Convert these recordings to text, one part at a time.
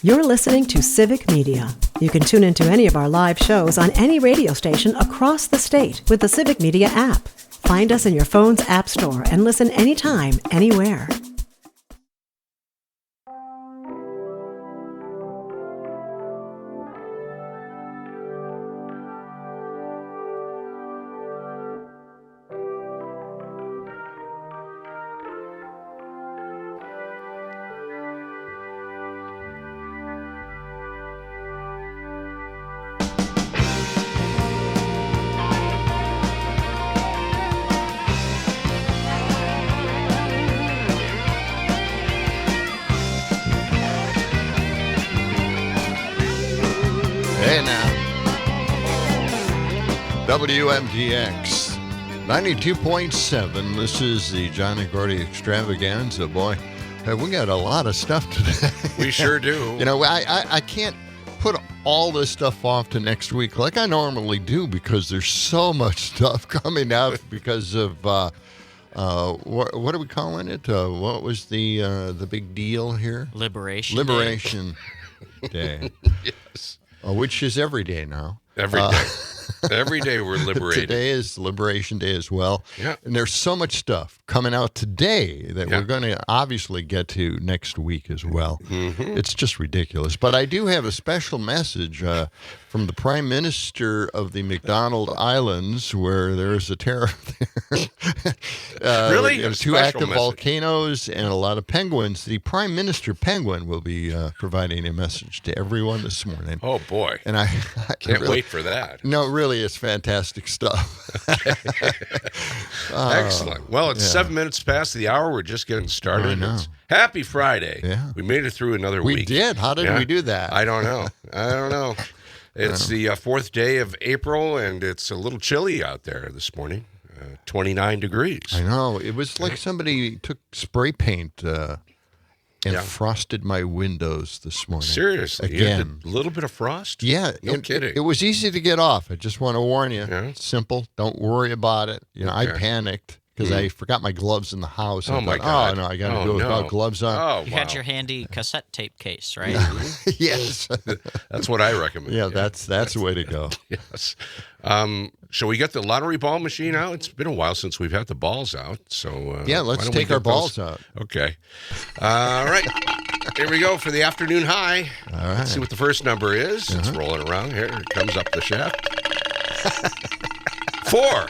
You're listening to Civic Media. You can tune into any of our live shows on any radio station across the state with the Civic Media app. Find us in your phone's app store and listen anytime, anywhere. WMDX 92.7. This is the John and Gordy extravaganza. Boy, hey, we got a lot of stuff today. We sure do. You know, I can't put all this stuff off to next week like I normally do because there's so much stuff coming out because of what are we calling it? What was the big deal here? Liberation Day. Yes. Which is every day now. Every day. Every day we're liberated. Today is Liberation Day as well. Yeah. And there's so much stuff coming out today that Yeah. we're going to obviously get to next week as well. Mm-hmm. It's just ridiculous. But I do have a special message from the Prime Minister of the McDonald Islands, where there's a tariff there. Really? You know, A 2 special active message. volcanoes and a lot of penguins. The Prime Minister penguin will be providing a message to everyone this morning. Oh, boy. And I Can't really- wait for that. No, really, it's fantastic stuff. Excellent. Well, it's 7 minutes past the hour. We're just getting started. I know. It's Happy Friday. Yeah. We made it through another We week. did. How did Yeah. we do that? I don't know. It's the 4th day of April, and it's a little chilly out there this morning. 29 degrees. I know. It was like somebody took spray paint and Yeah. frosted my windows this morning. Seriously. You had Again. a little bit of frost? Yeah. No and kidding. It was easy to get off. I just want to warn you. Yeah. It's simple. Don't worry about it. You know, I Okay. panicked because I forgot my gloves in the house. Oh, I my thought, God. Oh, no, I got to Oh, do it no. without gloves on. Oh, You wow. had your handy cassette tape case, right? Yes. That's what I recommend. Yeah, that's the way to go. Yes. Shall we get the lottery ball machine out? It's been a while since we've had the balls out. So Yeah, why let's don't we take our get those- balls out. Okay. All right. Here we go for the afternoon high. All right. Let's see what the first number is. It's rolling around. Here it comes up the shaft. 4.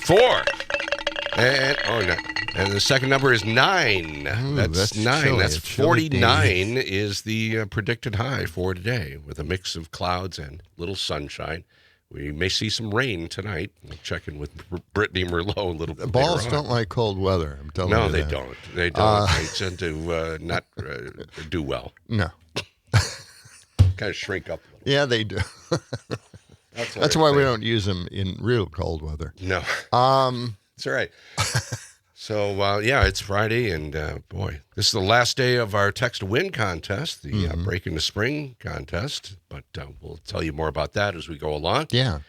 4. And the second number is 9. Ooh, that's 9. chilly. That's A chilly day. 49 is the predicted high for today, with a mix of clouds and little sunshine. We may see some rain tonight. We'll check in with Brittany Merlot a little bit Balls later on. don't like cold weather. I'm telling you. No, they that. don't. They don't. They tend to not do well. No. Kind of shrink up a little. Yeah, they do. That's why we don't use them in real cold weather. No. That's all right. So, it's Friday, and boy, this is the last day of our Text to Win contest, the Break into Spring contest, but we'll tell you more about that as we go along. Yeah.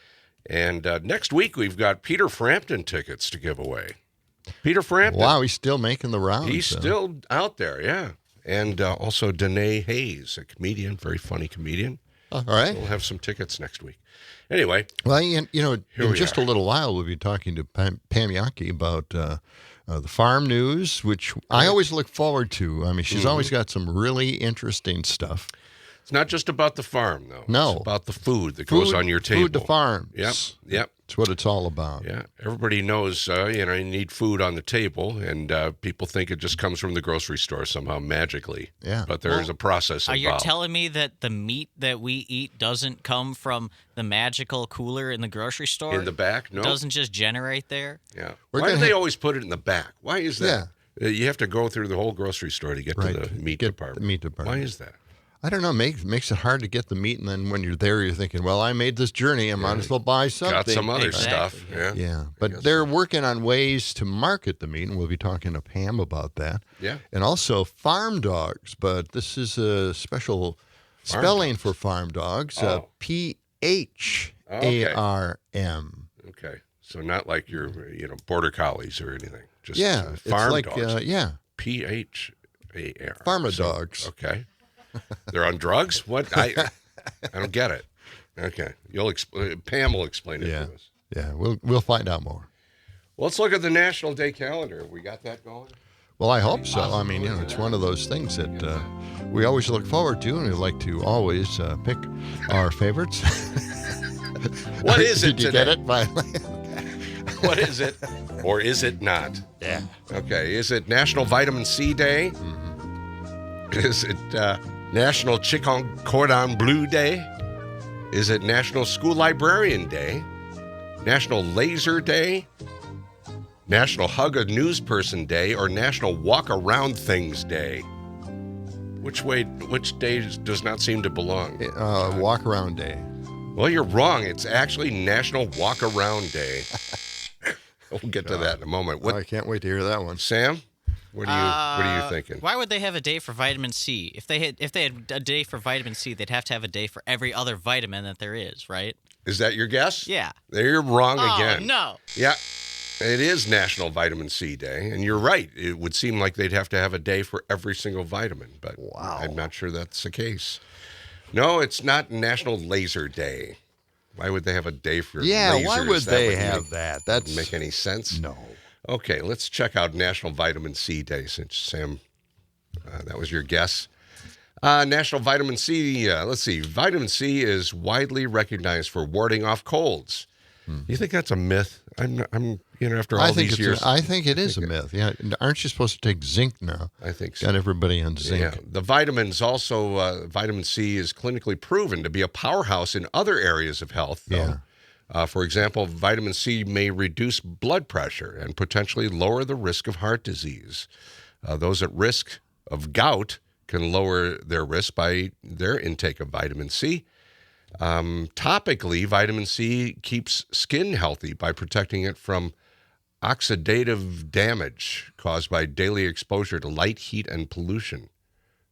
And next week, we've got Peter Frampton tickets to give away. Peter Frampton. Wow, he's still making the rounds. He's still out there, yeah. And also Danae Hayes, a comedian, very funny comedian. All right. We'll have some tickets next week. Anyway. Well, you know, in we just are. a little while, we'll be talking to Pam Jahnke about the farm news, which I always look forward to. I mean, she's always got some really interesting stuff. It's not just about the farm, though. No. It's about the food that goes on your table. Food to farms. Yep. It's what it's all about. Yeah, everybody knows, you need food on the table, and people think it just comes from the grocery store somehow magically. Yeah. But there's a process Are involved. you telling me that the meat that we eat doesn't come from the magical cooler in the grocery store? In the back? No. It doesn't just generate there? Yeah. We're Why do gonna they ha- always put it in the back? Why is that? You have to go through the whole grocery store to get Right. to the meat Get department. the meat department. Why is that? I don't know. Makes it hard to get the meat, and then when you're there, you're thinking, well, I made this journey. I might as well buy something. Got some other Exactly. stuff. Yeah. Yeah, I but guess they're so. working on ways to market the meat, and we'll be talking to Pam about that. Yeah. And also farm dogs, but this is a special spelling for farm dogs, Oh. P-H-A-R-M. Okay. So not like your, border collies or anything. Just Yeah, farm it's like, dogs. yeah, P-H-A-R. Pharma dogs. Okay. They're on drugs? What? I don't get it. Okay. Pam will explain it to us. Yeah, we'll find out more. Well, let's look at the National Day calendar. We got that going? Well, I hope so. I mean, it's one of those things that we always look forward to, and we like to always pick our favorites. What is it Did you today? get it finally? What is it? Or is it not? Yeah. Okay. Is it National Vitamin C Day? Is it National Chicken Cordon Bleu Day? Is it National School Librarian Day? National Laser Day? National Hug a Newsperson Day? Or National Walk Around Things Day? Which day does not seem to belong? Walk around day. Well, you're wrong. It's actually National Walk Around Day. We'll get to that in a moment. I can't wait to hear that one. Sam? What are you thinking? Why would they have a day for vitamin C? If they had a day for vitamin C, they'd have to have a day for every other vitamin that there is, right? Is that your guess? Yeah. You're wrong again. Oh, no. Yeah. It is National Vitamin C Day, and you're right. It would seem like they'd have to have a day for every single vitamin, but I'm not sure that's the case. No, it's not National Laser Day. Why would they have a day for lasers? Why would they have that? That doesn't make any sense. No. Okay, let's check out National Vitamin C Day since, Sam, that was your guess. National Vitamin C, let's see. Vitamin C is widely recognized for warding off colds. You think that's a myth? I'm after all these years. I think it is a myth. Yeah, aren't you supposed to take zinc now? I think so. Got everybody on zinc. Yeah, the vitamins also, vitamin C is clinically proven to be a powerhouse in other areas of health, though. Yeah. For example, vitamin C may reduce blood pressure and potentially lower the risk of heart disease. Those at risk of gout can lower their risk by their intake of vitamin C. Topically, vitamin C keeps skin healthy by protecting it from oxidative damage caused by daily exposure to light, heat, and pollution.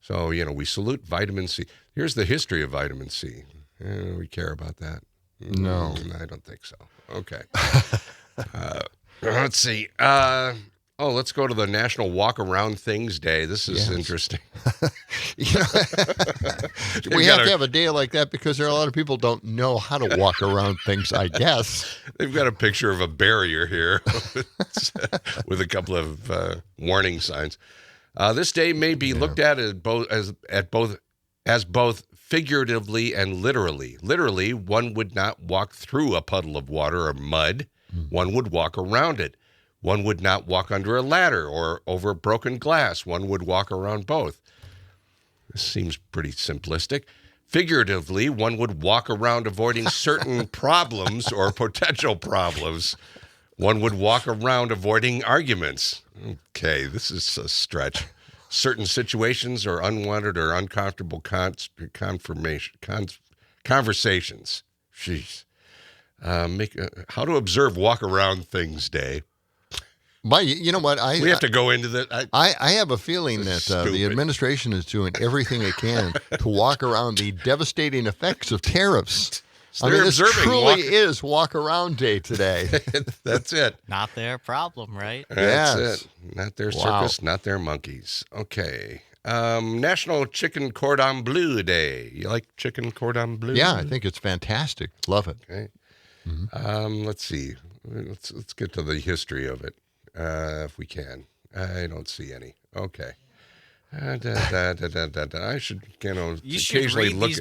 So, we salute vitamin C. Here's the history of vitamin C. We care about that. No. I don't think so. Okay. Let's see. Let's go to the National Walk Around Things Day. This is interesting. We have to have a day like that because there are a lot of people don't know how to walk around things, I guess. They've got a picture of a barrier here with a couple of warning signs. This day may be looked at as both figuratively and literally. Literally, one would not walk through a puddle of water or mud. One would walk around it. One would not walk under a ladder or over broken glass. One would walk around both. This seems pretty simplistic. Figuratively, one would walk around avoiding certain problems or potential problems. One would walk around avoiding arguments. Okay, this is a stretch. Certain situations or unwanted or uncomfortable conversations. Jeez. How to observe walk around things day. You know what? We have to go into that. I have a feeling that the administration is doing everything it can to walk around the devastating effects of tariffs. So this truly is walk around day today. That's it. Not their problem, right? That's it. Not their circus, not their monkeys. Okay. National Chicken Cordon Bleu Day. You like chicken cordon bleu? Yeah, I think it's fantastic. Love it. Okay. Mm-hmm. Let's see. Let's get to the history of it. If we can. I don't see any. Okay. I should, occasionally look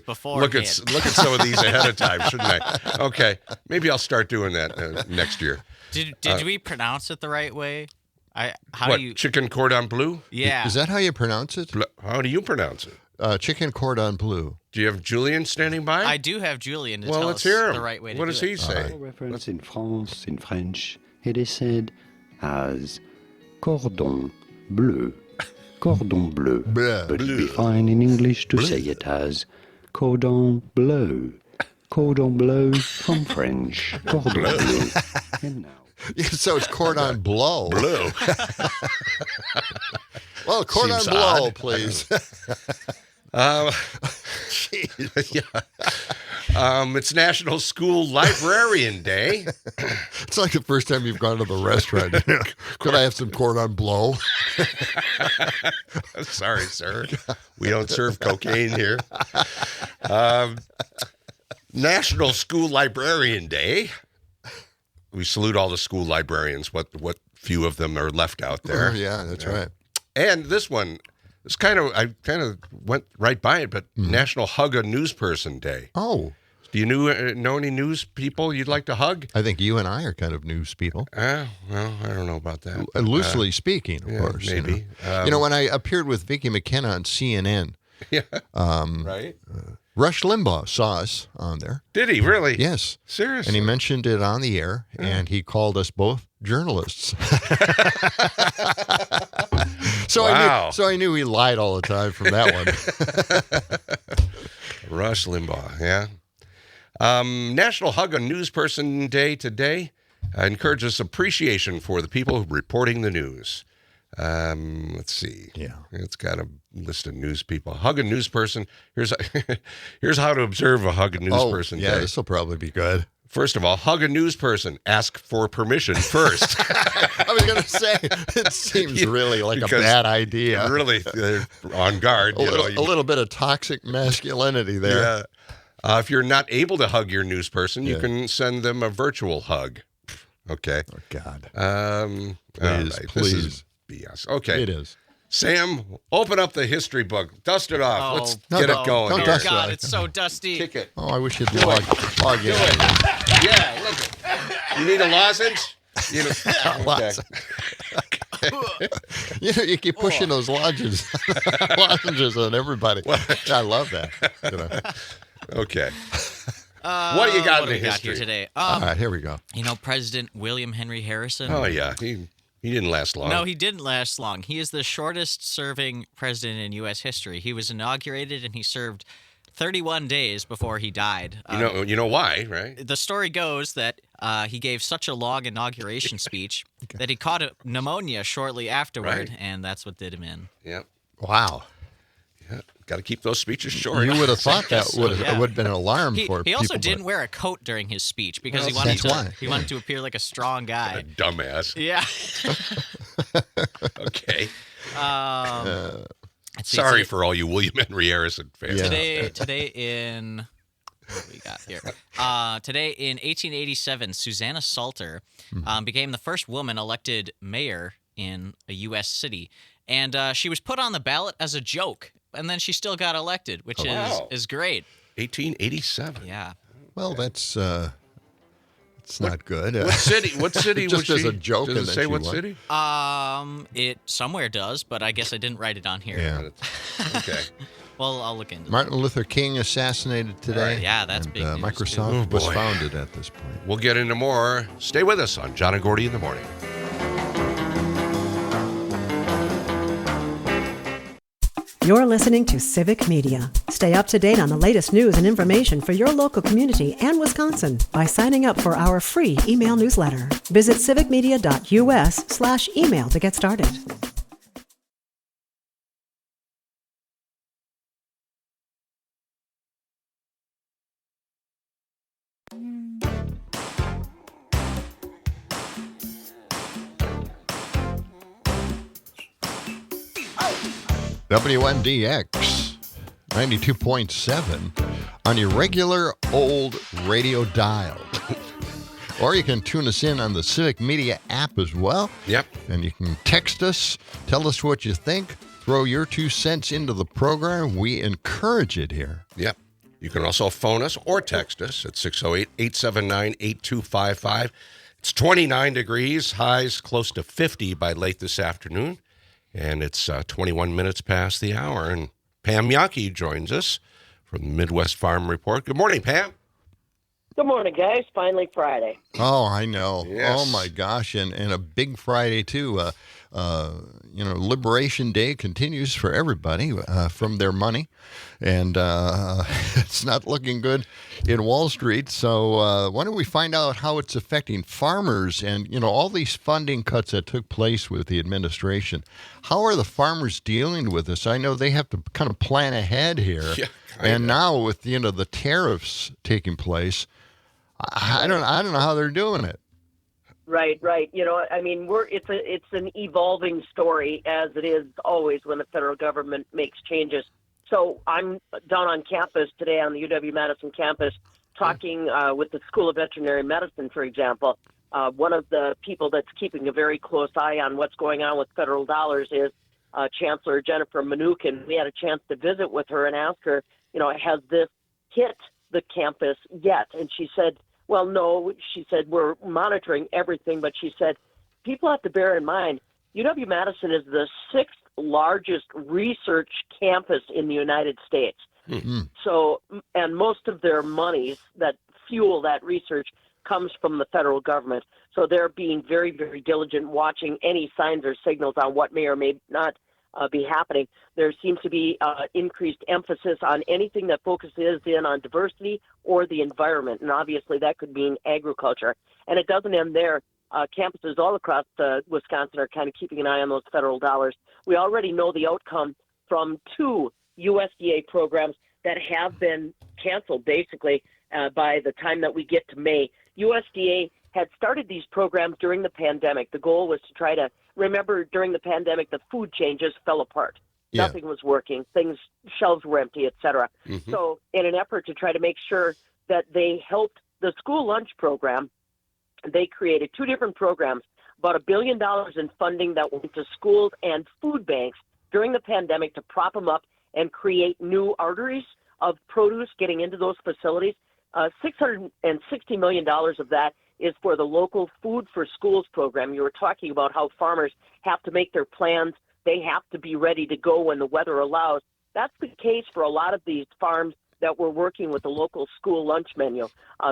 at some of these ahead of time, shouldn't I? Okay. Maybe I'll start doing that next year. Did we pronounce it the right way? Chicken cordon bleu? Yeah. Is that how you pronounce it? How do you pronounce it? Chicken cordon bleu. Do you have Julian standing by? I do have Julian to tell us let's hear him. The right way to What do does he say? Reference in France, in French, it is said as cordon bleu. Cordon bleu. Bleu. But it'd be fine in English to say it as cordon bleu. Cordon bleu from French. Cordon bleu. And now. So it's cordon bleu. Bleu. Well, cordon Seems bleu, odd. please. It's National School Librarian Day. It's like the first time you've gone to the restaurant. Could I have some cordon bleu? Sorry, sir. We don't serve cocaine here. National School Librarian Day. We salute all the school librarians, what few of them are left out there. Yeah, that's right. And this one, I kind of went right by it, but National Hug a Newsperson Day. Oh. Do you know any news people you'd like to hug? I think you and I are kind of news people. Well, I don't know about that. Loosely speaking, of course. Maybe. When I appeared with Vicki McKenna on CNN, right? Rush Limbaugh saw us on there. Did he really? Yes. Seriously? And he mentioned it on the air, and he called us both journalists. So I knew he lied all the time from that one. Rush Limbaugh, yeah. National Hug a Newsperson Day today encourages appreciation for the people reporting the news. Let's see. Yeah. It's got a list of news people. Hug a newsperson. Here's how to observe a hug a newsperson yeah, day. this will probably be good. First of all, hug a newsperson. Ask for permission first. I was going to say, it seems really like a bad idea. Really, they're on guard. A little bit of toxic masculinity there. Yeah. If you're not able to hug your newsperson, you can send them a virtual hug. Okay. Oh, God. Please. Please. This is BS. Okay. It is. Sam, open up the history book. Dust it off. Oh, Let's get it going. Don't here. dust God, it. it's so dusty. Kick it. Oh, I wish you'd log Do in. it. Yeah, look. You need a lozenge? Okay. You keep pushing those lozenges on everybody. I love that. Okay. What do you got What in do we got history? here today? All right, here we go. President William Henry Harrison. Oh, yeah. He didn't last long. No, he didn't last long. He is the shortest-serving president in U.S. history. He was inaugurated, and he served 31 days before he died. You know why, right? The story goes that he gave such a long inauguration speech that he caught pneumonia shortly afterward, and that's what did him in. Yep. Wow. Yeah. Got to keep those speeches short. You would have thought that would have been an alarm He for people. also didn't wear a coat during his speech because he That's wanted to appear like a strong guy. Dumbass. Yeah. Okay. Let's see, Sorry for all you William Henry Harrison fans. Yeah. Today in what do we got here? Today in 1887, Susanna Salter became the first woman elected mayor in a U.S. city, and she was put on the ballot as a joke, and then she still got elected, which is great. 1887. Yeah. Well, that's it's not good. What city? What city Just was as she? a joke, Does and it then say she what won. city? It somewhere does, but I guess I didn't write it on here. Yeah. Okay. Well, I'll look into it. Martin Luther King assassinated today. Yeah, that's and, big news, Microsoft too. was Oh, boy. founded at this point. We'll get into more. Stay with us on John and Gordy in the morning. You're listening to Civic Media. Stay up to date on the latest news and information for your local community and Wisconsin by signing up for our free email newsletter. Visit civicmedia.us/email to get started. WNDX 92.7 on your regular old radio dial. Or you can tune us in on the Civic Media app as well. Yep. And you can text us, tell us what you think, throw your 2 cents into the program. We encourage it here. Yep. You can also phone us or text us at 608-879-8255. It's 29 degrees, highs close to 50 by late this afternoon. And it's 21 minutes past the hour. And Pam Jahnke joins us from the Midwest Farm Report. Good morning, Pam. Good morning, guys. Finally Friday. Oh, I know. Yes. Oh, my gosh. And a big Friday, too. Liberation Day continues for everybody from their money. And it's not looking good in Wall Street. So why don't we find out how it's affecting farmers and, all these funding cuts that took place with the administration. How are the farmers dealing with this? I know they have to kind of plan ahead here. Yeah, and now with, the tariffs taking place, I don't know how they're doing it. Right. I mean, it's an evolving story, as it is always when the federal government makes changes. So I'm down on campus today on the UW-Madison campus talking with the School of Veterinary Medicine, for example. One of the people that's keeping a very close eye on what's going on with federal dollars is Chancellor Jennifer Mnuchin. We had a chance to visit with her and ask her, has this hit the campus yet? And she said, well, no. She said, we're monitoring everything, but she said, people have to bear in mind, UW-Madison is the sixth largest research campus in the United States. Mm-hmm. So, and most of their monies that fuel that research comes from the federal government. So they're being very, very diligent, watching any signs or signals on what may or may not be happening. There seems to be increased emphasis on anything that focuses in on diversity or the environment, and obviously that could mean agriculture. And it doesn't end there. Campuses all across Wisconsin are kind of keeping an eye on those federal dollars. We already know the outcome from two USDA programs that have been canceled, basically, by the time that we get to May. USDA had started these programs during the pandemic. The goal was to try to remember during the pandemic, the food changes fell apart. Yeah. Nothing was working. Shelves were empty, et cetera. Mm-hmm. So in an effort to try to make sure that they helped the school lunch program, they created two different programs, about $1 billion in funding that went to schools and food banks during the pandemic to prop them up and create new arteries of produce getting into those facilities. $660 million of that is for the local Food for Schools program. You were talking about how farmers have to make their plans. They have to be ready to go when the weather allows. That's the case for a lot of these farms that we're working with the local school lunch menu.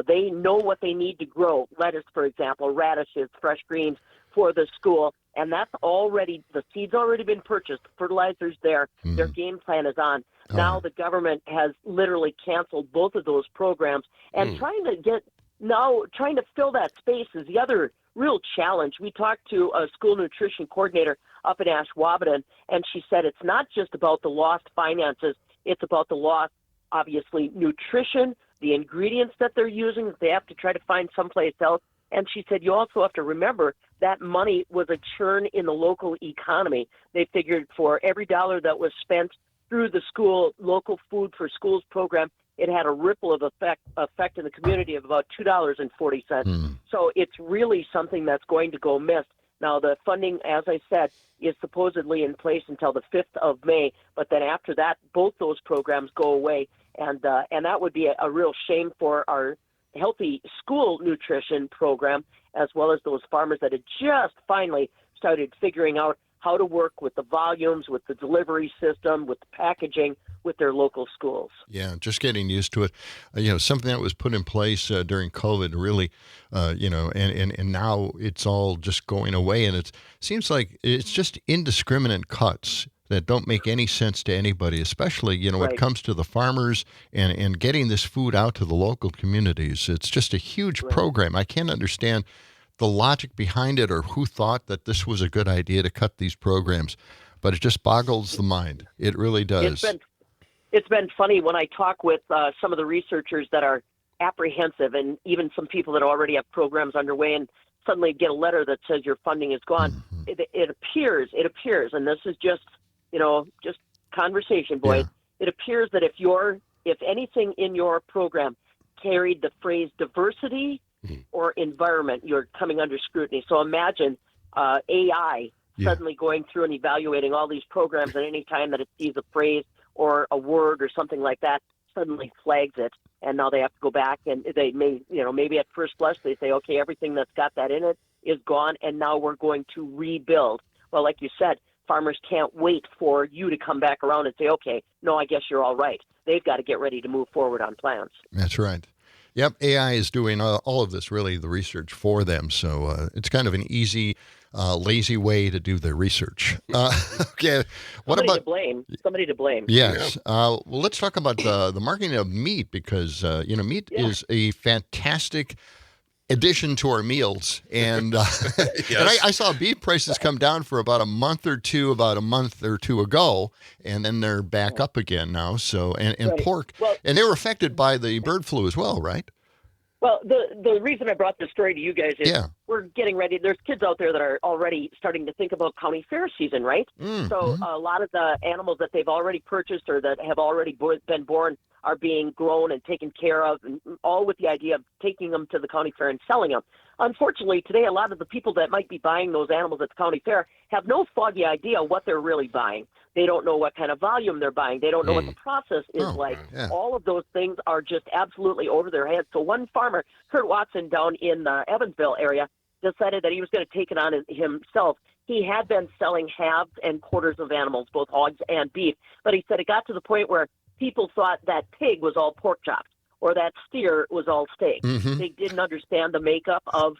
They know what they need to grow, lettuce, for example, radishes, fresh greens for the school, and that's already, the seed's already been purchased, fertilizer's there, their game plan is on. Now the government has literally canceled both of those programs, and trying to fill that space is the other real challenge. We talked to a school nutrition coordinator up in Ashwaubenon, and she said it's not just about the lost finances, it's about the lost, obviously, nutrition, the ingredients that they're using that they have to try to find someplace else. And she said you also have to remember that money was a churn in the local economy. They figured for every dollar that was spent through the school local Food for Schools program, it had a ripple of effect in the community of about $2.40. So it's really something that's going to go missed. Now, the funding, as I said, is supposedly in place until the 5th of May, but then after that, both those programs go away, and that would be a real shame for our healthy school nutrition program, as well as those farmers that had just finally started figuring out how to work with the volumes, with the delivery system, with the packaging, with their local schools. Yeah, just getting used to it. Something that was put in place during COVID, really, and now it's all just going away. And it seems like it's just indiscriminate cuts that don't make any sense to anybody, especially, when it comes to the farmers and getting this food out to the local communities. It's just a huge program. I can't understand the logic behind it or who thought that this was a good idea to cut these programs, but it just boggles the mind. It really does. It's been funny when I talk with some of the researchers that are apprehensive, and even some people that already have programs underway, and suddenly get a letter that says your funding is gone. It appears, and this is just conversation, boys. Yeah. It appears that if anything in your program carried the phrase diversity or environment, you're coming under scrutiny. So imagine AI suddenly going through and evaluating all these programs, and any time that it sees a phrase or a word or something like that, suddenly flags it, and now they have to go back, and they may, maybe at first blush they say, okay, everything that's got that in it is gone, and now we're going to rebuild. Well, like you said, farmers can't wait for you to come back around and say, okay, no, I guess you're all right. They've got to get ready to move forward on plans. That's right. Yep, AI is doing all of this, really, the research for them. So it's kind of an easy, lazy way to do their research. Okay, Somebody to blame. Yes. Well, let's talk about the marketing of meat, because meat is a fantastic addition to our meals, and Yes. and I saw beef prices come down for about a month or two ago, and then they're back up again now. So and Right. pork, Well, and they were affected by the bird flu as well, right? Well, the reason I brought this story to you guys is Yeah. we're getting ready. There's kids out there that are already starting to think about county fair season, right? So a lot of the animals that they've already purchased or that have already been born are being grown and taken care of, and all with the idea of taking them to the county fair and selling them. Unfortunately, today, a lot of the people that might be buying those animals at the county fair have no foggy idea what they're really buying. They don't know what kind of volume they're buying. They don't know what the process is like. Yeah. All of those things are just absolutely over their heads. So one farmer, Kurt Watson, down in the Evansville area, decided that he was going to take it on himself. He had been selling halves and quarters of animals, both hogs and beef, but he said it got to the point where people thought that pig was all pork chops or that steer was all steak. They didn't understand the makeup of,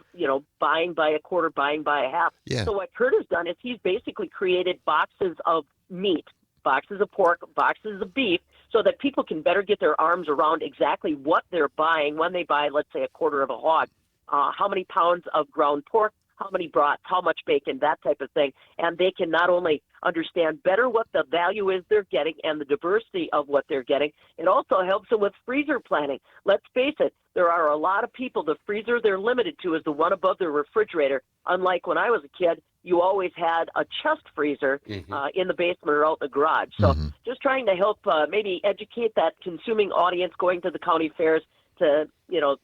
buying by a quarter, buying by a half. Yeah. So what Kurt has done is he's basically created boxes of meat, boxes of pork, boxes of beef, so that people can better get their arms around exactly what they're buying when they buy, let's say, a quarter of a hog, how many pounds of ground pork, how many brats, how much bacon, that type of thing. And they can not only understand better what the value is they're getting and the diversity of what they're getting, it also helps them with freezer planning. Let's face it, there are a lot of people, the freezer they're limited to is the one above their refrigerator. Unlike when I was a kid, you always had a chest freezer in the basement or out in the garage. So just trying to help maybe educate that consuming audience going to the county fairs to,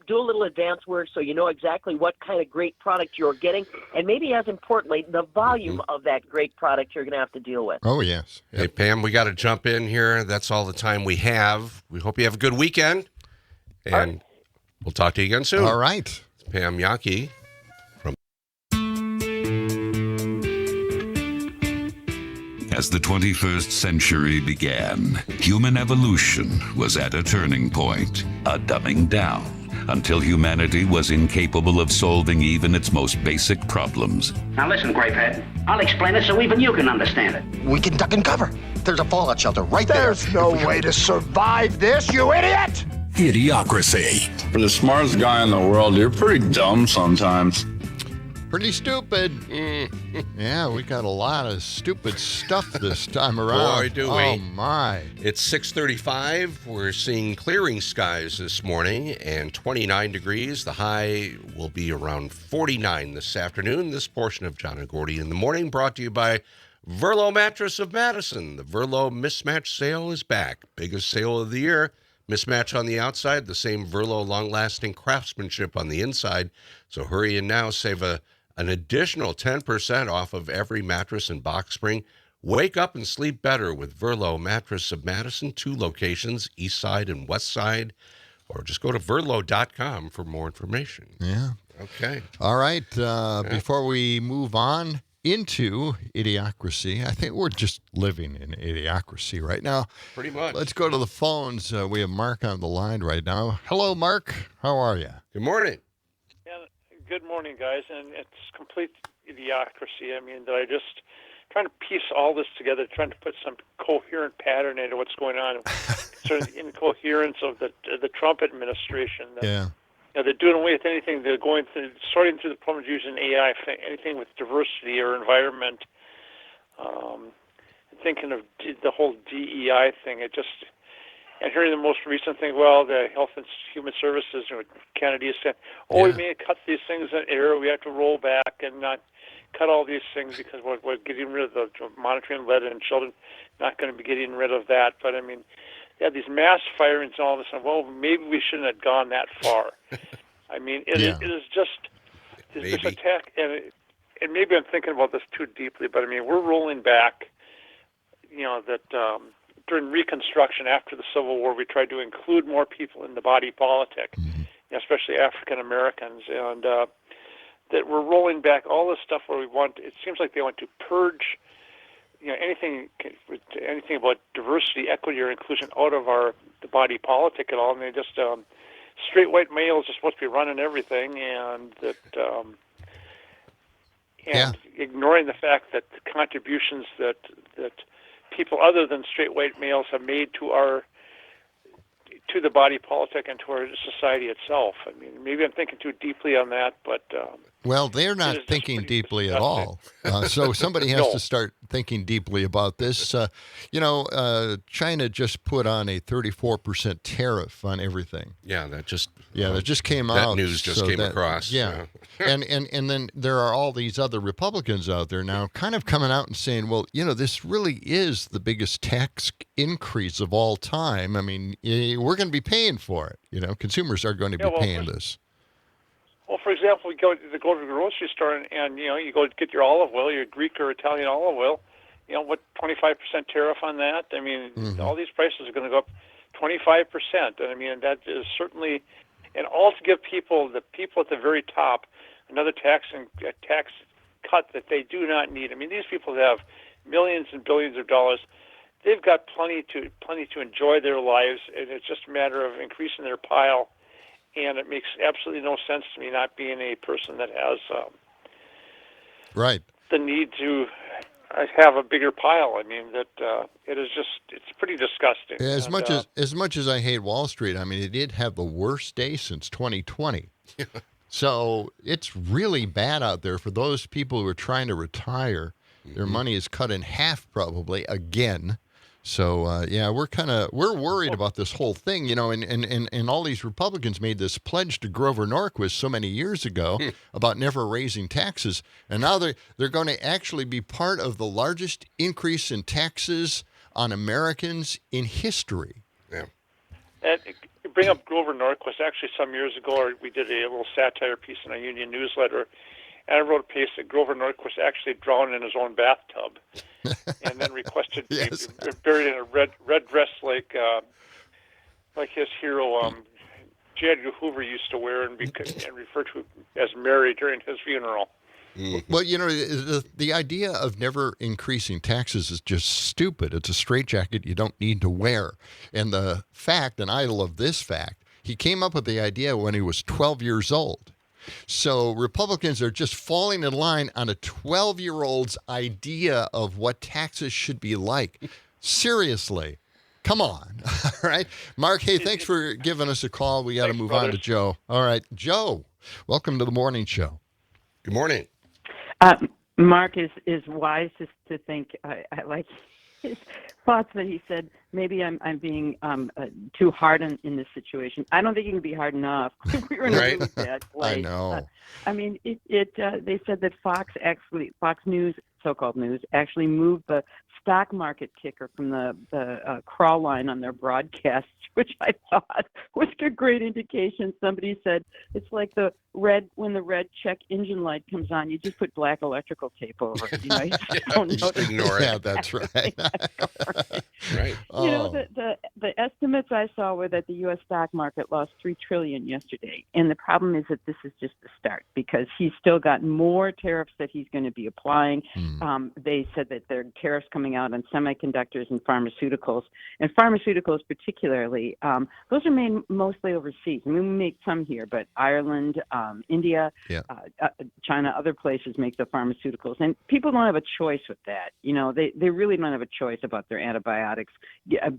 do a little advanced work so you know exactly what kind of great product you're getting, and maybe as importantly, the volume of that great product you're going to have to deal with. Oh, yes. Hey, Pam, we got to jump in here. That's all the time we have. We hope you have a good weekend, and we'll talk to you again soon. All right. It's Pam Jahnke. As the 21st century began, human evolution was at a turning point, a dumbing down, until humanity was incapable of solving even its most basic problems. Now listen, Grapehead, I'll explain it so even you can understand it. We can duck and cover. There's a fallout shelter right there. There's no way to survive this, you idiot! Idiocracy. For the smartest guy in the world, you're pretty dumb sometimes. Pretty stupid. Yeah, we got a lot of stupid stuff this time around. Boy, do we. Oh, my. It's 6:35. We're seeing clearing skies this morning and 29 degrees. The high will be around 49 this afternoon. This portion of John and Gordy in the Morning brought to you by Verlo Mattress of Madison. The Verlo Mismatch Sale is back. Biggest sale of the year. Mismatch on the outside, the same Verlo long-lasting craftsmanship on the inside. So hurry in now, save an additional 10% off of every mattress and box spring. Wake up and sleep better with Verlo Mattress of Madison, 2 locations, east side and west side, or just go to verlo.com for more information. Yeah. Okay. All right. Before we move on into Idiocracy, I think we're just living in Idiocracy right now. Pretty much. Let's go to the phones. We have Mark on the line right now. Hello, Mark. How are you? Good morning. Good morning, guys, and it's complete idiocracy. I mean, that I just trying to piece all this together, trying to put some coherent pattern into what's going on concerning the incoherence of the Trump administration. Yeah. They're doing away with anything. They're sorting through the problems using AI, anything with diversity or environment. Thinking of the whole DEI thing, and hearing the most recent thing, the Health and Human Services, Kennedy is saying, we may cut these things in error. We have to roll back and not cut all these things because we're getting rid of the monitoring lead in children, not going to be getting rid of that. But, I mean, these mass firings and all this, and maybe we shouldn't have gone that far. I mean, it is just this attack, and maybe I'm thinking about this too deeply, but, I mean, we're rolling back, that during Reconstruction, after the Civil War, we tried to include more people in the body politic, especially African Americans, and that we're rolling back all this stuff where it seems like they want to purge, anything about diversity, equity, or inclusion out of the body politic at all, and they just straight white males are supposed to be running everything, and that ignoring the fact that the contributions that people other than straight white males have made to the body politic and to our society itself. I mean, maybe I'm thinking too deeply on that, but Well, they're not It is thinking pretty deeply at disgusting. all. So somebody has No. to start thinking deeply about this. China just put on a 34% tariff on everything. Yeah, that just came out. That news just came across. Yeah. and then there are all these other Republicans out there now kind of coming out and saying, well, this really is the biggest tax increase of all time. I mean, we're going to be paying for it. Consumers are going to be paying this. Well, for example, you go to the grocery store and you go get your olive oil, your Greek or Italian olive oil. What 25% tariff on that? I mean, all these prices are going to go up 25%. And I mean, that is certainly, and all to give the people at the very top another tax cut that they do not need. I mean, these people have millions and billions of dollars. They've got plenty to enjoy their lives, and it's just a matter of increasing their pile. And it makes absolutely no sense to me, not being a person that has the need to have a bigger pile. I mean, that it's pretty disgusting. As much as I hate Wall Street, I mean, it did have the worst day since 2020. So it's really bad out there for those people who are trying to retire. Their money is cut in half probably again. So, we're worried about this whole thing, and all these Republicans made this pledge to Grover Norquist so many years ago about never raising taxes. And now they're going to actually be part of the largest increase in taxes on Americans in history. Yeah. And you bring up Grover Norquist. Actually, some years ago, we did a little satire piece in our union newsletter. And I wrote a piece that Grover Norquist actually drowned in his own bathtub, and then requested to be buried in a red dress like his hero J. Edgar Hoover used to wear, and referred to as Mary during his funeral. Well, the idea of never increasing taxes is just stupid. It's a straitjacket you don't need to wear. And the fact, and I love this fact, he came up with the idea when he was 12 years old. So Republicans are just falling in line on a 12-year-old's idea of what taxes should be like. Seriously. Come on. All right. Mark, hey, thanks for giving us a call. We got to move on to Joe. All right. Joe, welcome to the morning show. Good morning. Mark is wise to think. I like his thoughts that he said, maybe I'm being too hard in this situation. I don't think you can be hard enough. We're in a really bad place. I know. I mean, they said that Fox News, so-called news, actually moved the stock market ticker from the crawl line on their broadcasts, which I thought was a great indication. Somebody said it's like when the red check engine light comes on, you just put black electrical tape over it. You don't just ignore it. Yeah, that's right. Right. The estimates I saw were that the U.S. stock market lost $3 trillion yesterday, and the problem is that this is just the start because he's still got more tariffs that he's going to be applying. They said that there are tariffs coming out on semiconductors and pharmaceuticals particularly. Those are made mostly overseas. I mean, we make some here, but Ireland, India, China, other places make the pharmaceuticals, and people don't have a choice with that. They really don't have a choice about their antibiotics,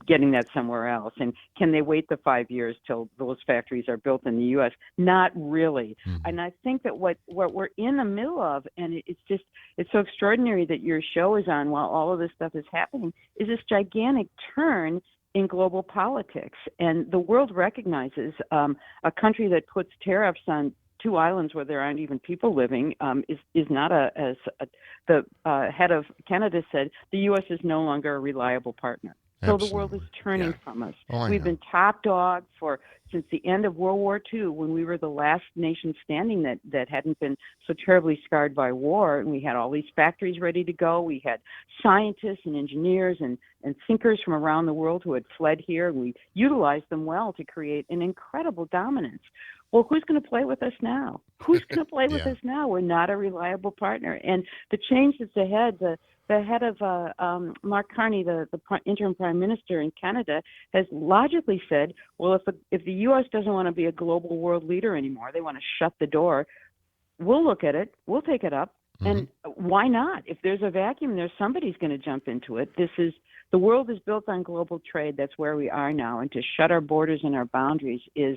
getting that somewhere else. And can they wait the 5 years till those factories are built in the U.S.? Not really. And I think that what we're in the middle of, and it's so extraordinary that your show is on while all of this stuff is happening, is this gigantic turn in global politics. And the world recognizes a country that puts tariffs on 2 islands where there aren't even people living is not the head of Canada said, the U.S. is no longer a reliable partner. So the world is turning from us. We've been top dog since the end of World War II, when we were the last nation standing that hadn't been so terribly scarred by war. And we had all these factories ready to go. We had scientists and engineers and thinkers from around the world who had fled here. And we utilized them well to create an incredible dominance. Well, who's going to play with us now? Who's going to play with us now? We're not a reliable partner. And the change that's ahead, the head of Mark Carney, the interim prime minister in Canada, has logically said, well, if the U.S. doesn't want to be a global world leader anymore, they want to shut the door, we'll look at it, we'll take it up, and why not? If there's a vacuum there, somebody's going to jump into it. The world is built on global trade. That's where we are now, and to shut our borders and our boundaries is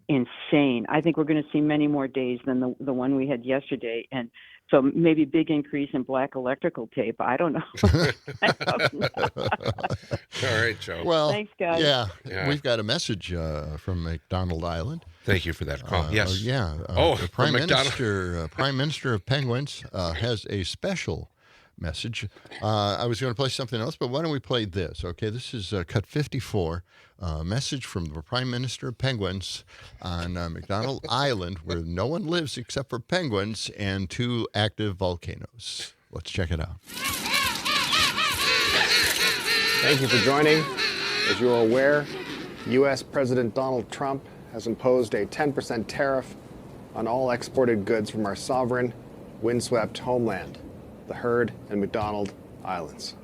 insane. I think we're going to see many more days than the one we had yesterday. And so maybe big increase in black electrical tape. I don't know. All right, Joe. Well, thanks, guys. Yeah, we've got a message from McDonald Island. Thank you for that call. Yes. The Prime Minister of Penguins has a special message. I was going to play something else, but why don't we play this? Okay, this is cut 54. Message from the Prime Minister of Penguins on McDonald Island, where no one lives except for penguins and 2 active volcanoes. Let's check it out. Thank you for joining. As you are aware, U.S. President Donald Trump has imposed a 10% tariff on all exported goods from our sovereign, windswept homeland, the Heard and McDonald Islands.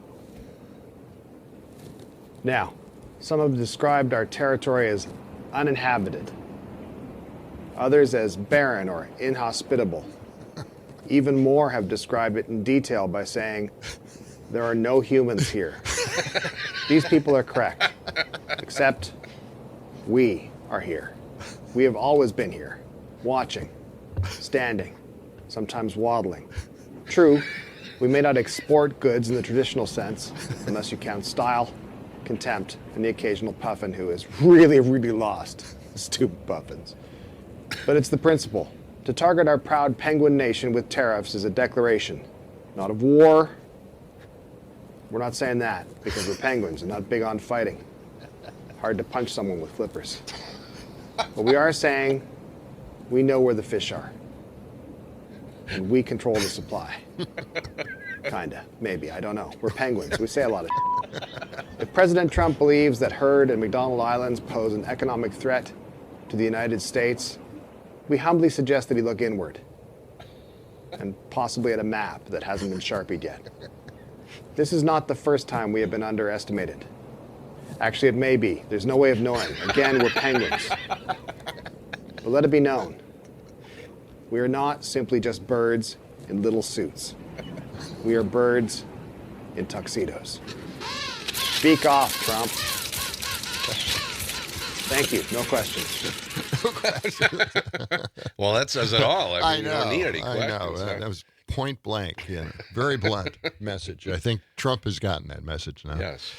Now, some have described our territory as uninhabited, others as barren or inhospitable. Even more have described it in detail by saying, there are no humans here. These people are correct, except we are here. We have always been here, watching, standing, sometimes waddling. True, we may not export goods in the traditional sense, unless you count style, contempt, and the occasional puffin who is really, really lost. Stupid puffins. But it's the principle. To target our proud penguin nation with tariffs is a declaration, not of war. We're not saying that because we're penguins and not big on fighting. Hard to punch someone with flippers. But we are saying we know where the fish are. And we control the supply. Kinda, maybe, I don't know. We're penguins. We say a lot of If President Trump believes that Heard and McDonald Islands pose an economic threat to the United States, we humbly suggest that he look inward and possibly at a map that hasn't been sharpied yet. This is not the first time we have been underestimated. Actually, it may be. There's no way of knowing. Again, we're penguins. But let it be known, we are not simply just birds in little suits. We are birds in tuxedos. Speak off, Trump. Thank you. No questions. Well, that says it all. I mean, know. You don't need any I questions. know. That was point blank. Yeah. Very blunt message. I think Trump has gotten that message now. Yes.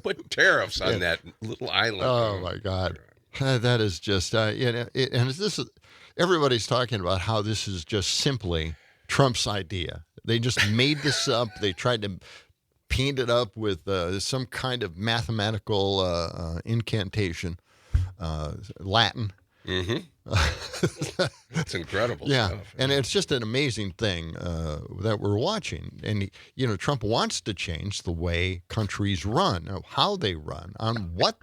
Put tariffs on that little island. Oh, my God. That is just, and everybody's talking about how this is just simply Trump's idea. They just made this up. They tried to paint it up with some kind of mathematical incantation, Latin. Mm-hmm. That's incredible stuff. And it's just an amazing thing that we're watching. And, Trump wants to change the way countries run, how they run, on what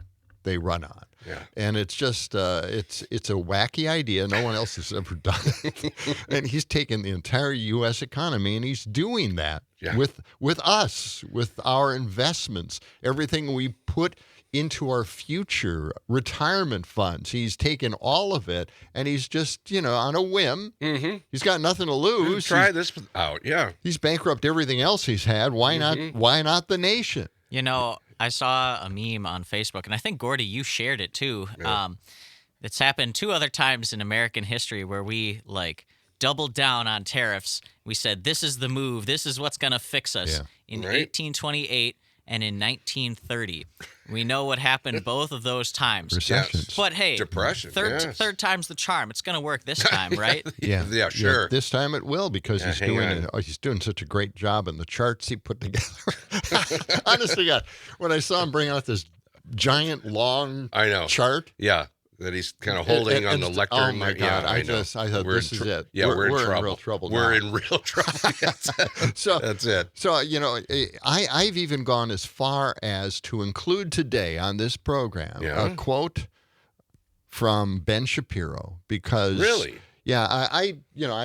they run on. Yeah. And it's just, it's a wacky idea. No one else has ever done it. And he's taken the entire U.S. economy and he's doing that with us, with our investments, everything we put into our future retirement funds. He's taken all of it and he's just, on a whim. Mm-hmm. He's got nothing to lose. Try this out. Yeah. He's bankrupt everything else he's had. Why not the nation? I saw a meme on Facebook, and I think, Gordy, you shared it too. Yeah. It's happened 2 other times in American history where we, doubled down on tariffs. We said, this is the move. This is what's going to fix us. Yeah. In 1828 and in 1930. We know what happened both of those times. Recessions. Yes. But, hey, Depression, third time's the charm. It's going to work this time, right? Yeah, sure. This time it will because he's doing such a great job in the charts he put together. Honestly, God, when I saw him bring out this giant long chart. Yeah. That he's kind of holding on the lectern. Oh my God! I thought this is it. Yeah, we're in real trouble. We're in real trouble. That's it. So I've even gone as far as to include today on this program a quote from Ben Shapiro because really. Yeah, I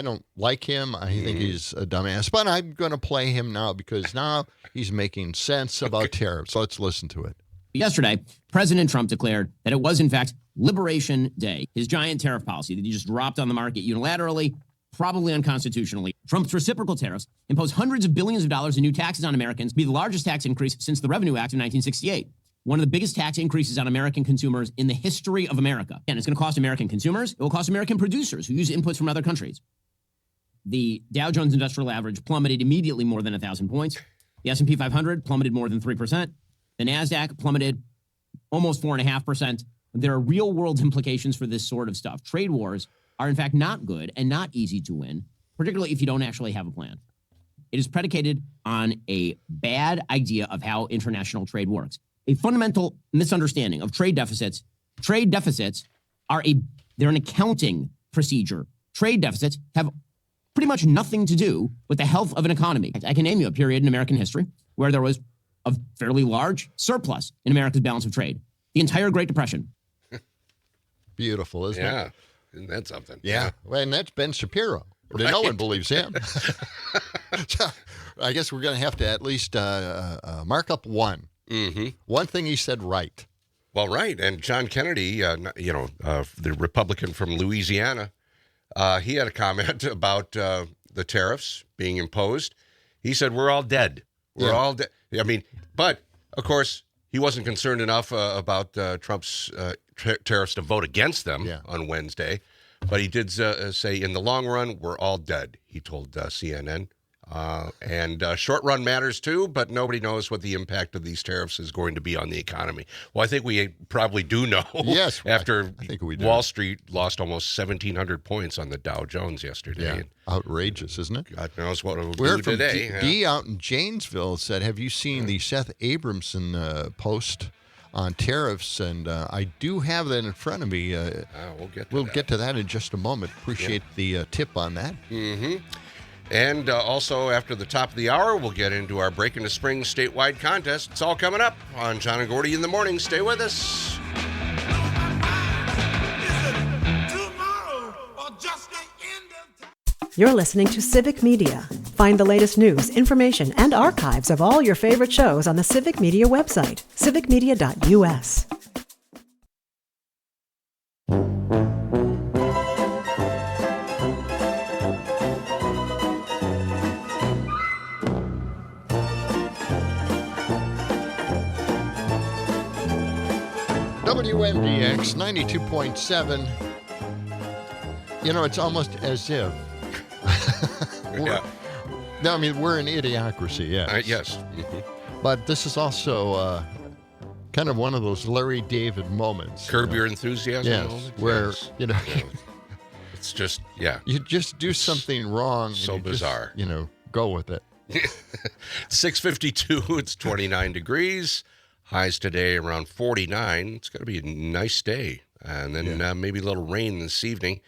don't like him. I think he's a dumbass, but I'm going to play him now because now he's making sense about tariffs. So let's listen to it. Yesterday, President Trump declared that it was, in fact, Liberation Day. His giant tariff policy that he just dropped on the market unilaterally, probably unconstitutionally. Trump's reciprocal tariffs impose hundreds of billions of dollars in new taxes on Americans, be the largest tax increase since the Revenue Act of 1968. one of the biggest tax increases on American consumers in the history of America. And it's going to cost American consumers. It will cost American producers who use inputs from other countries. The Dow Jones Industrial Average plummeted immediately more than 1,000 points. The S&P 500 plummeted more than 3%. The NASDAQ plummeted almost 4.5%. There are real-world implications for this sort of stuff. Trade wars are, in fact, not good and not easy to win, particularly if you don't actually have a plan. It is predicated on a bad idea of how international trade works. A fundamental misunderstanding of trade deficits. Trade deficits they're an accounting procedure. Trade deficits have pretty much nothing to do with the health of an economy. I can name you a period in American history where there was a fairly large surplus in America's balance of trade. The entire Great Depression. Beautiful, isn't it? Yeah, isn't that something? Yeah, well, and that's Ben Shapiro. Right. No one believes him. So I guess we're going to have to at least mark up one. Mm-hmm. One thing he said right. Well, right. And John Kennedy, the Republican from Louisiana, he had a comment about the tariffs being imposed. He said, we're all dead. We're all dead. I mean, but, of course, he wasn't concerned enough about Trump's tariffs to vote against them on Wednesday. But he did say, in the long run, we're all dead, he told CNN. And short run matters too, but nobody knows what the impact of these tariffs is going to be on the economy. Well, I think we probably do know. Yes. After I think we do. Wall Street lost almost 1,700 points on the Dow Jones yesterday. Yeah. Outrageous, isn't it? God knows what it will We're do from today. D out in Janesville said, have you seen the Seth Abramson post on tariffs? And I do have that in front of me. We'll get to that in just a moment. Appreciate the tip on that. Mm-hmm. And also, after the top of the hour, we'll get into our Break into Spring statewide contest. It's all coming up on John and Gordy in the Morning. Stay with us. You're listening to Civic Media. Find the latest news, information, and archives of all your favorite shows on the Civic Media website, civicmedia.us. WMDX 92.7. You know, it's almost as if. No, I mean, we're an idiocracy, yes. Yes. Mm-hmm. But this is also kind of one of those Larry David moments. Curb your enthusiasm. Yes, moment? where, it's just, you just do something wrong. So and bizarre. Just, go with it. 6:52, it's 29 degrees. Highs today around 49. It's going to be a nice day. And then maybe a little rain this evening.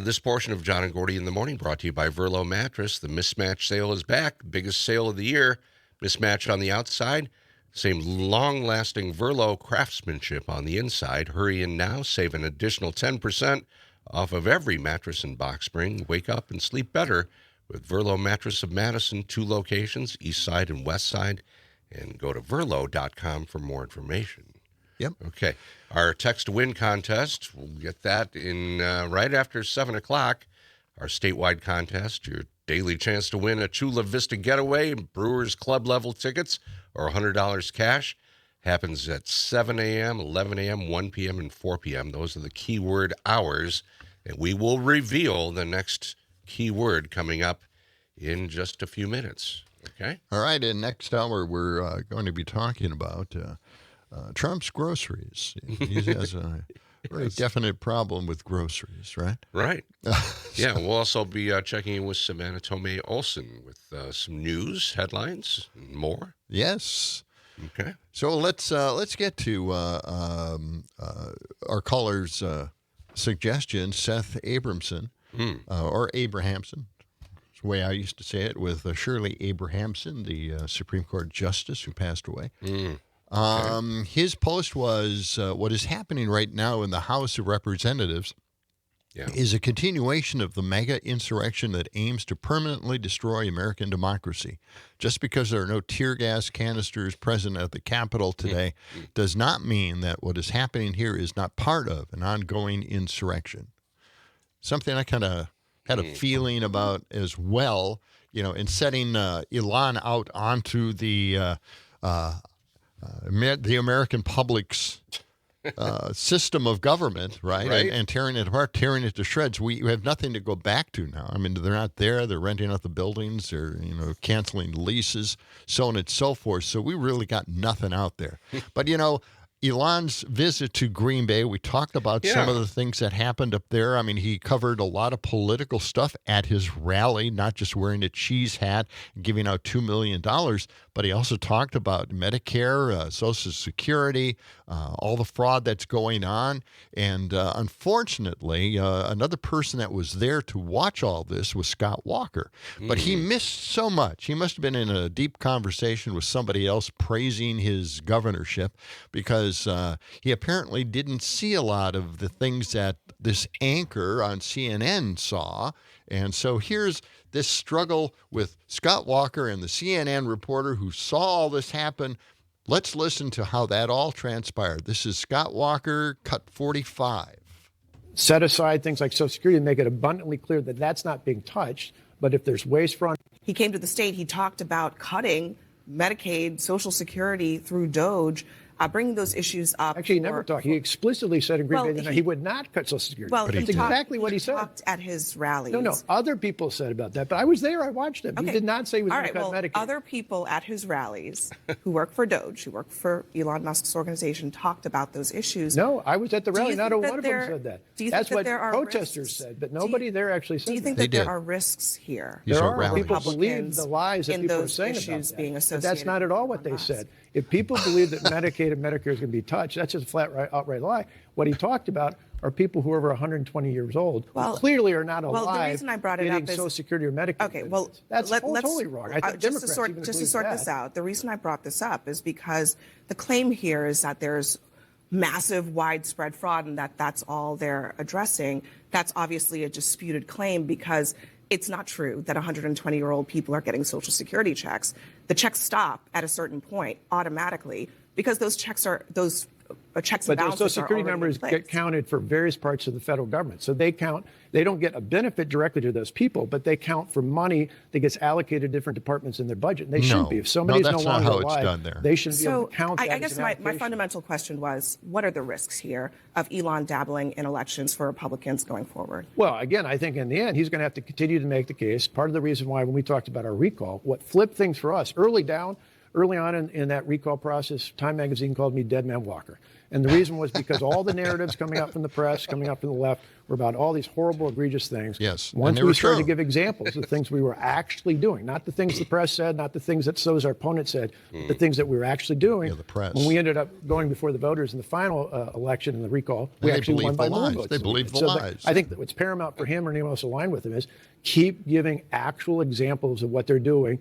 This portion of John and Gordy in the Morning brought to you by Verlo Mattress. The mismatch sale is back. Biggest sale of the year. Mismatched on the outside. Same long-lasting Verlo craftsmanship on the inside. Hurry in now. Save an additional 10% off of every mattress and box spring. Wake up and sleep better with Verlo Mattress of Madison. 2 locations, east side and west side. And go to verlo.com for more information. Yep. Okay. Our text to win contest, we'll get that in right after 7 o'clock. Our statewide contest, your daily chance to win a Chula Vista getaway, Brewers Club level tickets, or $100 cash, happens at 7 a.m., 11 a.m., 1 p.m., and 4 p.m. Those are the keyword hours. And we will reveal the next keyword coming up in just a few minutes. Okay. All right. And next hour, we're going to be talking about Trump's groceries. He has a very definite problem with groceries, right? Right. Yeah. We'll also be checking in with Savannah Tomei Olson with some news, headlines, and more. Yes. Okay. So let's get to our caller's suggestion, Seth Abramson, or Abrahamson. The way I used to say it, with Shirley Abrahamson, the Supreme Court Justice who passed away. Okay. His post was, what is happening right now in the House of Representatives is a continuation of the mega insurrection that aims to permanently destroy American democracy. Just because there are no tear gas canisters present at the Capitol today does not mean that what is happening here is not part of an ongoing insurrection. Something I kind of had a feeling about as well, in setting Elon out onto the the American public's system of government, right? And tearing it apart, tearing it to shreds. We have nothing to go back to now. I mean, they're not there. They're renting out the buildings. They're, canceling leases, so on and so forth. So we really got nothing out there. But, Elon's visit to Green Bay, we talked about some of the things that happened up there. I mean, he covered a lot of political stuff at his rally, not just wearing a cheese hat and giving out $2 million, but he also talked about Medicare, Social Security, all the fraud that's going on. And unfortunately, another person that was there to watch all this was Scott Walker. But he missed so much. He must have been in a deep conversation with somebody else praising his governorship, because he apparently didn't see a lot of the things that this anchor on CNN saw. And so here's this struggle with Scott Walker and the CNN reporter who saw all this happen. Let's listen to how that all transpired. This is Scott Walker, cut 45. Set aside things like Social Security and make it abundantly clear that that's not being touched. But if there's waste, fraud. He came to the state. He talked about cutting Medicaid, Social Security through DOGE. Bringing those issues up. Actually, he never talked. He explicitly said in Green Bay that he would not cut Social Security. Well, that's exactly what he said. Talked at his rallies. No, other people said about that, but I was there. I watched him. Okay. He did not say he was going to cut Medicaid. Other people at his rallies who work for DOGE, who work for Elon Musk's organization, talked about those issues. No, I was at the rally. Not a one of them said that. That's what protesters said, but nobody there actually said that. Do you think that there are risks here? There are. People believe the lies that people are saying about that. But that's not at all what they said. If people believe that Medicaid and Medicare is going to be touched, that's just a flat, outright lie. What he talked about are people who are over 120 years old who clearly are not alive. Well, the reason I brought it up is Social Security or Medicare. Okay, well, that's totally wrong. I think just to sort this out, the reason I brought this up is because the claim here is that there's massive, widespread fraud and that that's all they're addressing. That's obviously a disputed claim because it's not true that 120-year-old people are getting Social Security checks. The checks stop at a certain point automatically because those checks and balances but the Social Security numbers get counted for various parts of the federal government. So they don't get a benefit directly to those people, but they count for money that gets allocated to different departments in their budget. And they shouldn't be. If somebody's no longer alive, they shouldn't be able to count that. I guess my fundamental question was, what are the risks here of Elon dabbling in elections for Republicans going forward? Well, again, I think in the end, he's going to have to continue to make the case. Part of the reason why when we talked about our recall, what flipped things for us early on in that recall process, Time Magazine called me Dead Man Walker. And the reason was because all the narratives coming out from the press, coming out from the left, were about all these horrible, egregious things. Yes. Once we started to give examples of things we were actually doing, not the things the press said, not the things that those our opponents said, but the things that we were actually doing. The press. When we ended up going before the voters in the final election in the recall, we actually won by more votes. They believe the lies. I think that what's paramount for him or anyone else aligned with him is keep giving actual examples of what they're doing.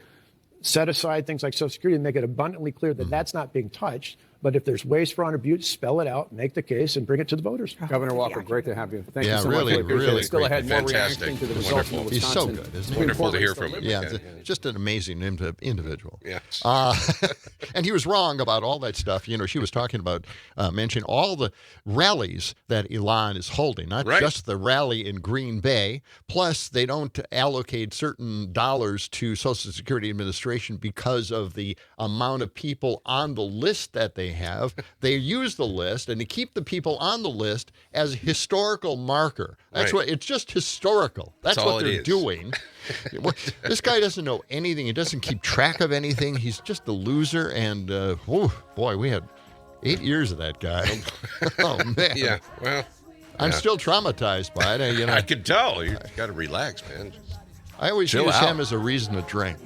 Set aside things like Social Security and make it abundantly clear that that's not being touched. But if there's waste, fraud, or abuse, spell it out, make the case, and bring it to the voters. Governor Walker, great to have you. Thank you so really, much. Really still ahead, more fantastic. reaction to the results in Wisconsin. He's so good, isn't he? Wonderful to hear from him. Yeah, just an amazing individual. Yes. And he was wrong about all that stuff. She was talking about mentioning all the rallies that Elon is holding, not just the rally in Green Bay. Plus, they don't allocate certain dollars to Social Security Administration because of the amount of people on the list that they have. They use the list and they keep the people on the list as a historical marker. That's what it's just historical. That's what they're doing. This guy doesn't know anything. He doesn't keep track of anything. He's just a loser. And boy, we had 8 years of that guy. Oh man. Yeah. Well, I'm still traumatized by it. I can tell. You got to relax, man. I always use him as a reason to drink.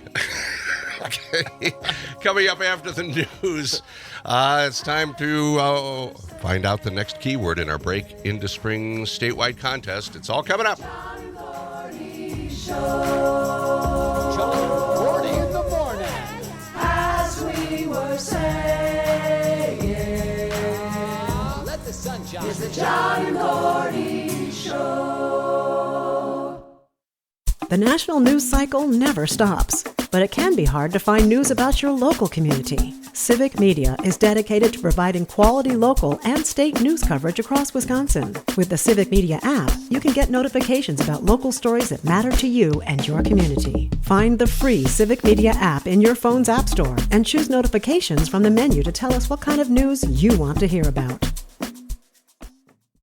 Okay. Coming up after the news, it's time to find out the next keyword in our Break into Spring statewide contest. It's all coming up. John Gordy in the morning. As we were saying, let the sun shine. It's the John Gordy Show. The national news cycle never stops. but it can be hard to find news about your local community. Civic Media is dedicated to providing quality local and state news coverage across Wisconsin. With the Civic Media app, you can get notifications about local stories that matter to you and your community. Find the free Civic Media app in your phone's app store and choose notifications from the menu to tell us what kind of news you want to hear about.